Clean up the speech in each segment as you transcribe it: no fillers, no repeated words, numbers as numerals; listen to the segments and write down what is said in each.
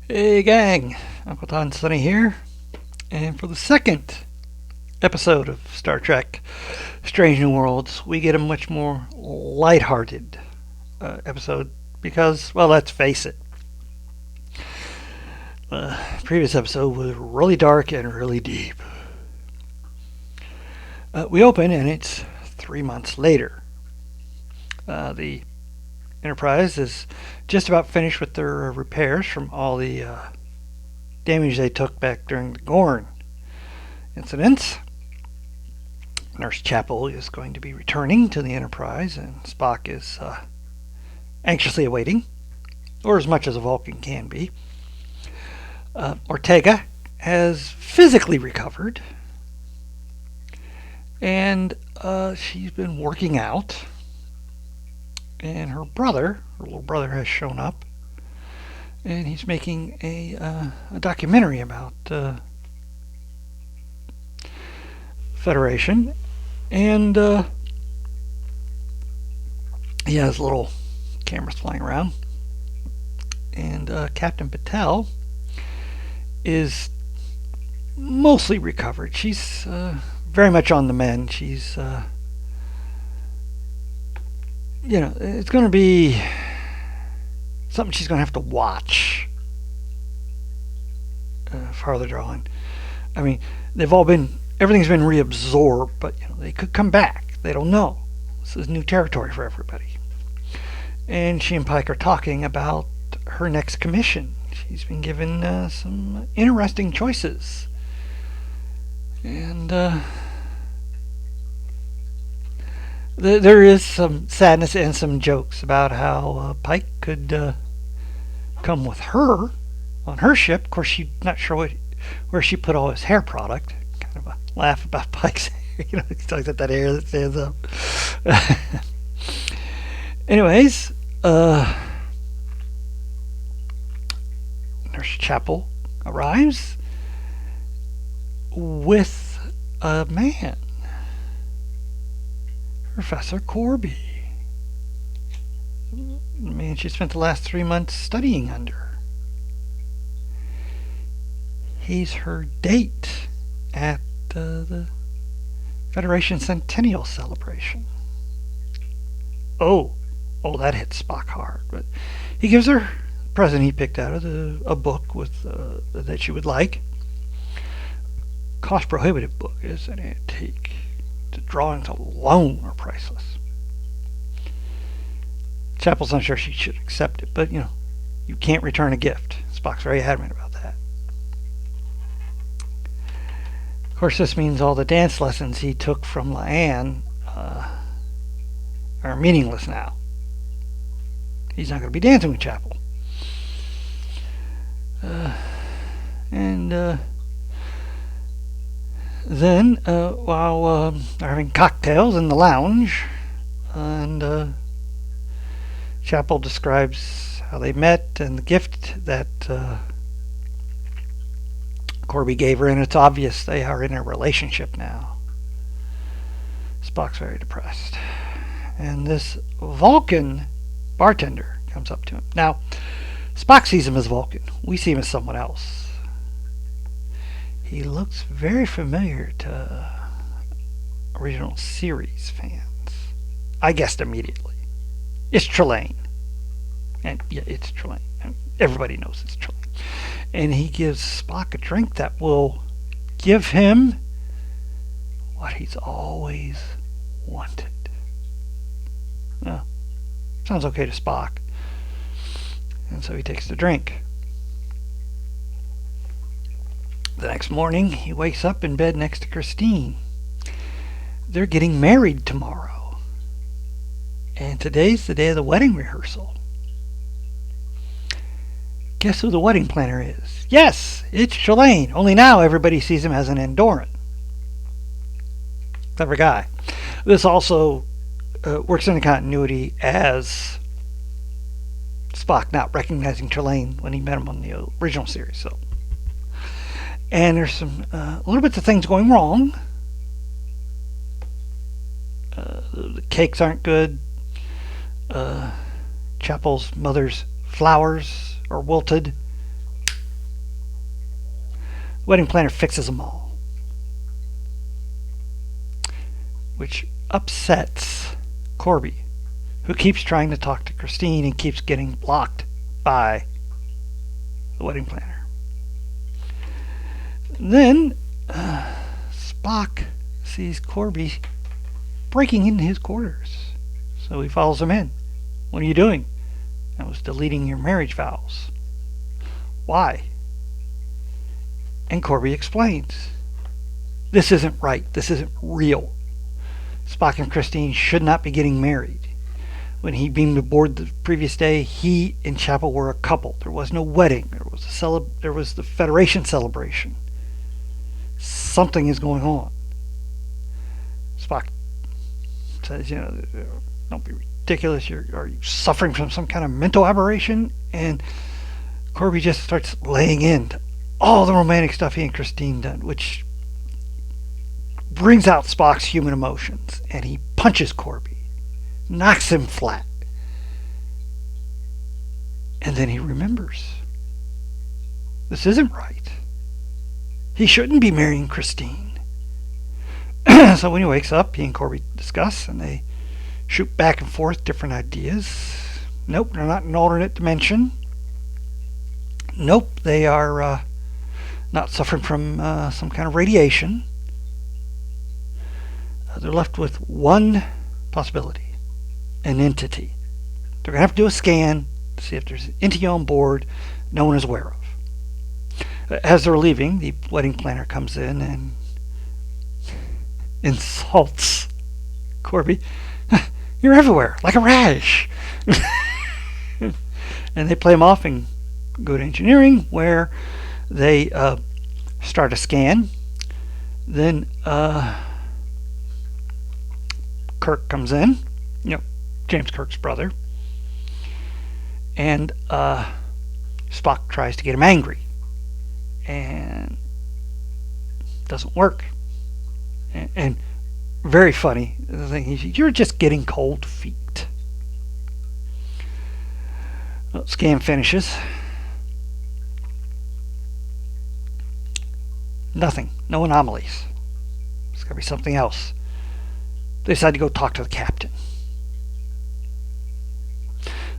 Hey gang, Uncle Todd and Sonny here, and for the second episode of Star Trek Strange New Worlds, we get a much more lighthearted episode because, well, let's face it, the previous episode was really dark and really deep. We open and it's 3 months later. The Enterprise is just about finished with their repairs from all the damage they took back during the Gorn incidents. Nurse Chappell is going to be returning to the Enterprise, and Spock is anxiously awaiting, or as much as a Vulcan can be. Ortega has physically recovered, and she's been working out. And her little brother, has shown up, and he's making a documentary about Federation, and he has little cameras flying around, and Captain Patel is mostly recovered. She's very much on the mend. She's it's going to be something she's going to have to watch farther on. I mean, everything's been reabsorbed, but they could come back. They don't know. This is new territory for everybody. And she and Pike are talking about her next commission. She's been given some interesting choices. And there is some sadness and some jokes about how Pike could come with her on her ship. Of course, she's not sure where she put all his hair product. Kind of a laugh about Pike's hair. He talks about that hair that stands up. Anyways, Nurse Chappell arrives with a man. Professor Corby. The man she spent the last 3 months studying under. He's her date at the Federation Centennial celebration. Oh, that hit Spock hard. But he gives her a present he picked out of a book with that she would like. Cost prohibitive book. It's an antique. The drawings alone are priceless. Chappell's not sure she should accept it, but you can't return a gift. Spock's very adamant about that. Of course, this means all the dance lessons he took from La'an are meaningless now. He's not going to be dancing with Chappell. Then, while they're having cocktails in the lounge, and Chappell describes how they met and the gift that Corby gave her, and it's obvious they are in a relationship now. Spock's very depressed. And this Vulcan bartender comes up to him. Now, Spock sees him as Vulcan. We see him as someone else. He looks very familiar to original series fans. I guessed immediately. It's Trelane. And yeah, it's Trelane. Everybody knows it's Trelane. And he gives Spock a drink that will give him what he's always wanted. Well, sounds okay to Spock. And so he takes the drink. The next morning, he wakes up in bed next to Christine. They're getting married tomorrow. And today's the day of the wedding rehearsal. Guess who the wedding planner is? Yes, it's Trelane. Only now everybody sees him as an Andoran. Clever guy. This also works in the continuity as Spock not recognizing Trelane when he met him on the original series. So. And there's some little bits of things going wrong. The cakes aren't good. Chappell's mother's flowers are wilted. The wedding planner fixes them all, which upsets Corby, who keeps trying to talk to Christine and keeps getting blocked by the wedding planner. Then Spock sees Corby breaking into his quarters, so he follows him in. What are you doing? I was deleting your marriage vows. Why? And Corby explains. This isn't right. This isn't real. Spock and Christine should not be getting married. When he beamed aboard the previous day, he and Chappell were a couple. There was no wedding. There was the Federation celebration. Something is going on. Spock says, don't be ridiculous. Are you suffering from some kind of mental aberration? And Corby just starts laying into all the romantic stuff he and Christine done, which brings out Spock's human emotions. And he punches Corby. Knocks him flat. And then he remembers. This isn't right. He shouldn't be marrying Christine. So when he wakes up, he and Corby discuss, and they shoot back and forth different ideas. Nope, they're not in an alternate dimension. Nope, they are not suffering from some kind of radiation. They're left with one possibility. An entity. They're going to have to do a scan to see if there's an entity on board no one is aware of. As they're leaving, the wedding planner comes in and insults Corby. You're everywhere, like a rash. And they play him off and go to engineering, where they start a scan. Then Kirk comes in. James Kirk's brother, and Spock tries to get him angry, and doesn't work. And very funny, the thing is, you're just getting cold feet. Well, scan finishes. Nothing, no anomalies. It's got to be something else. They decide to go talk to the captain.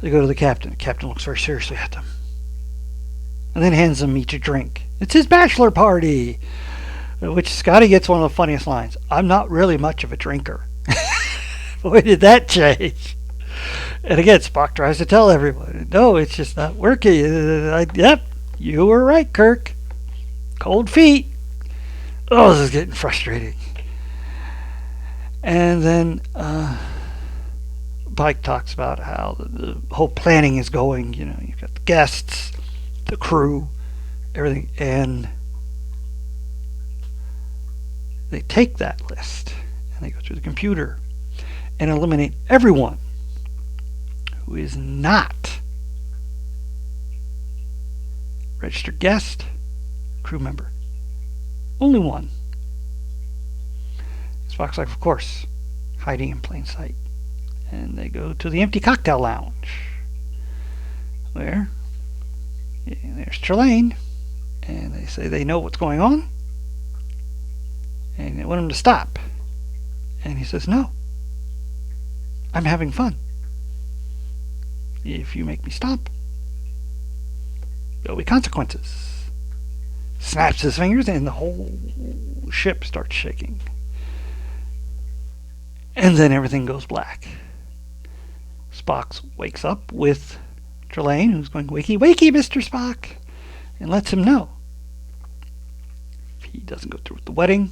They go to the captain. The captain looks very seriously at them. And then hands them each a drink. It's his bachelor party. Which Scotty gets one of the funniest lines. I'm not really much of a drinker. Boy, did that change. And again, Spock tries to tell everyone. No, it's just not working. Yep, you were right, Kirk. Cold feet. Oh, this is getting frustrating. And then Pike talks about how the whole planning is going. You've got the guests, the crew, everything, and they take that list and they go through the computer and eliminate everyone who is not registered guest, crew member. Only one. Spock's like, of course, hiding in plain sight. And they go to the empty cocktail lounge, where there's Trelane, and they say they know what's going on, and they want him to stop. And he says, no, I'm having fun. If you make me stop, there'll be consequences. Snaps his fingers, and the whole ship starts shaking. And then everything goes black. Spock wakes up with Trelane, who's going, wakey, wakey, Mr. Spock, and lets him know. If he doesn't go through with the wedding,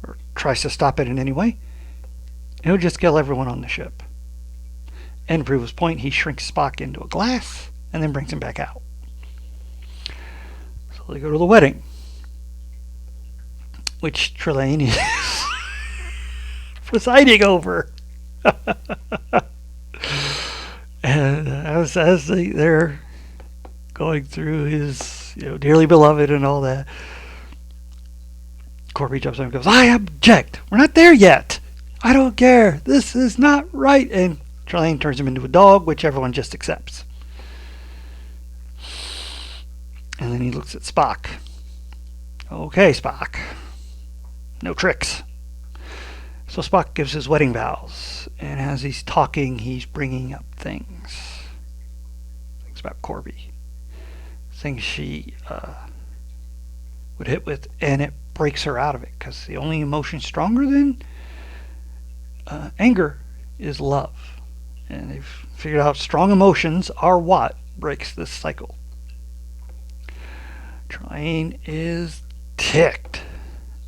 or tries to stop it in any way, he'll just kill everyone on the ship. And to prove his point, he shrinks Spock into a glass, and then brings him back out. So they go to the wedding, which Trelane is presiding over. And as they're going through his dearly beloved and all that, Corby jumps in and goes, I object. We're not there yet. I don't care. This is not right. And Trelane turns him into a dog, which everyone just accepts. And then he looks at Spock. Okay, Spock. No tricks. So Spock gives his wedding vows, and as he's talking, he's bringing up things about Corby, things she would hit with, and it breaks her out of it because the only emotion stronger than anger is love, and they've figured out strong emotions are what breaks this cycle. Train is ticked,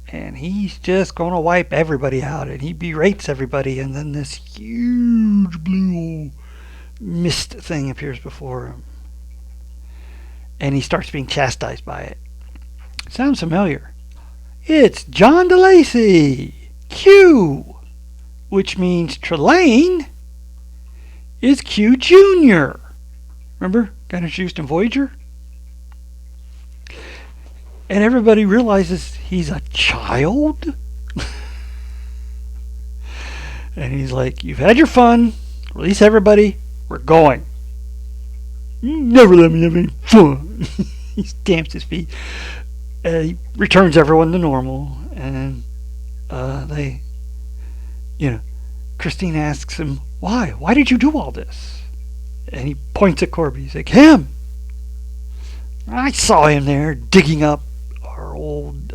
and he's just going to wipe everybody out, and he berates everybody, and then this huge blue mist thing appears before him, and he starts being chastised by it. It sounds familiar. It's John DeLacy, Q, which means Trelane is Q Jr. Remember? Got introduced in Voyager? And everybody realizes he's a child. And he's like, you've had your fun. Release everybody. We're going. You never let me have any fun. He stamps his feet. He returns everyone to normal. And they, Christine asks him, why? Why did you do all this? And he points at Corby. He's like, him. I saw him there digging up our old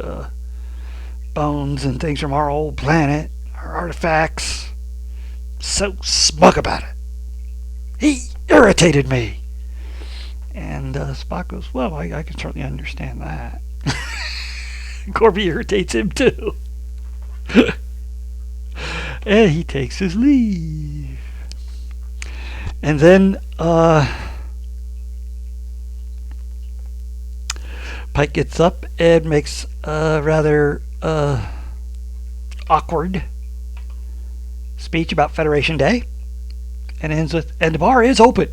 bones and things from our old planet, our artifacts. So smug about it. He irritated me. And Spock goes, well, I can certainly understand that. Corby irritates him too. And he takes his leave. And then Pike gets up and makes a rather awkward speech about Federation Day, and ends with, and the bar is open,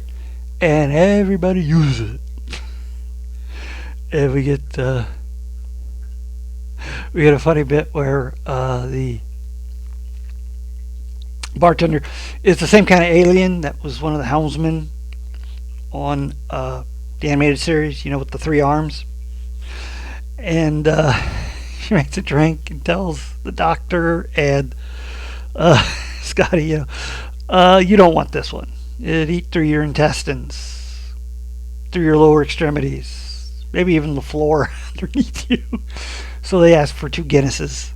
and everybody uses it. And we get a funny bit where the bartender is the same kind of alien that was one of the helmsmen on the animated series, with the 3 arms. And she makes a drink and tells the doctor and Scotty, you don't want this one. It'd eat through your intestines, through your lower extremities, maybe even the floor underneath you. So they ask for 2 Guinnesses.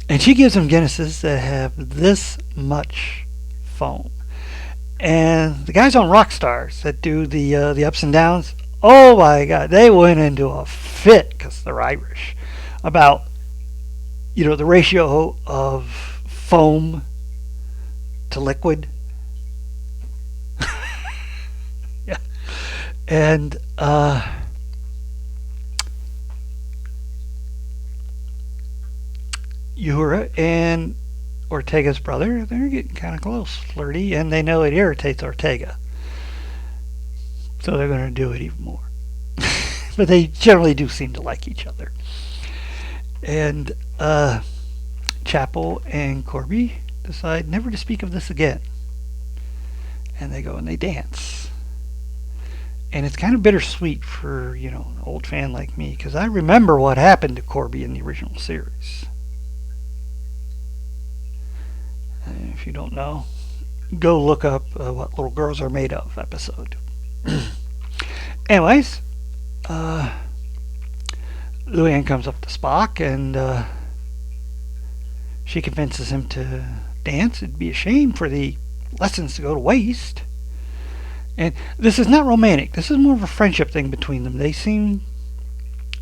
And she gives them Guinnesses that have this much foam. And the guys on Rockstars that do the ups and downs, oh my God, they went into a fit because they're Irish about, the ratio of foam to liquid. Yeah. And Uhura and Ortega's brother, they're getting kind of close, flirty, and they know it irritates Ortega. So they're going to do it even more. But they generally do seem to like each other. And Chappell and Corby decide never to speak of this again. And they go and they dance. And it's kind of bittersweet for, an old fan like me, because I remember what happened to Corby in the original series. And if you don't know, go look up What Little Girls Are Made Of episode. Anyways, Luann comes up to Spock and she convinces him to dance. It'd be a shame for the lessons to go to waste. And this is not romantic. This is more of a friendship thing between them.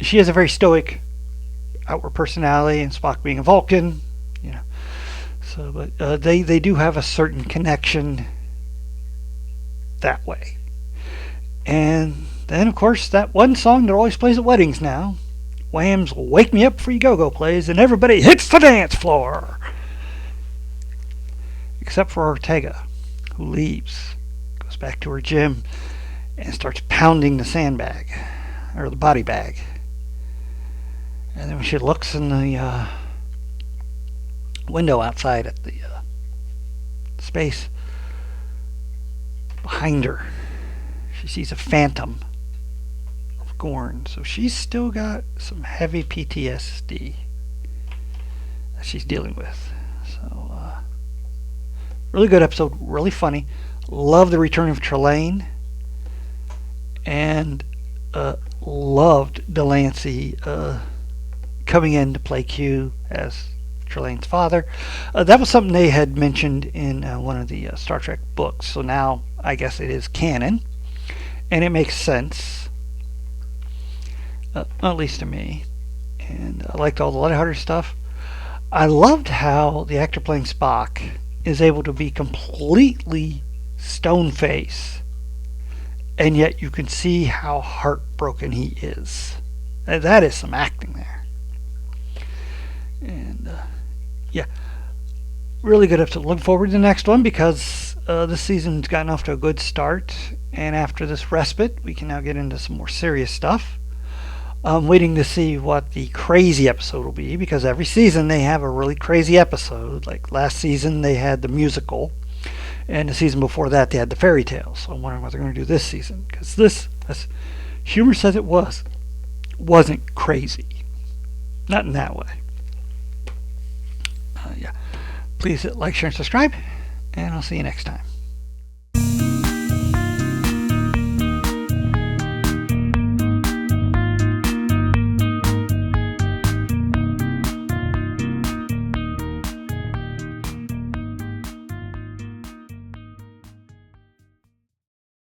She has a very stoic outward personality, and Spock being a Vulcan, So, but they do have a certain connection that way. And then, of course, that one song that always plays at weddings now, Wham's Wake Me Up Before You Go-Go plays, and everybody hits the dance floor. Except for Ortega, who leaves, goes back to her gym, and starts pounding the sandbag, or the body bag. And then when she looks in the window outside at the space behind her, she sees a phantom of of Gorn, so she's still got some heavy PTSD that she's dealing with. So, really good episode, really funny. Love the return of Trelane, and loved Delancey coming in to play Q as Trelane's father. That was something they had mentioned in one of the Star Trek books, so now I guess it is canon, and it makes sense, at least to me. And I liked all the lighthearted stuff. I loved how the actor playing Spock is able to be completely stone face, and yet you can see how heartbroken he is. That is some acting there. And yeah, really good episode. Looking forward to the next one because this season's gotten off to a good start, and after this respite, we can now get into some more serious stuff. I'm waiting to see what the crazy episode will be, because every season they have a really crazy episode. Like last season they had the musical, and the season before that they had the fairy tale. So I'm wondering what they're going to do this season, because this, as humor says it wasn't crazy. Not in that way. Yeah. Please hit like, share, and subscribe, and I'll see you next time.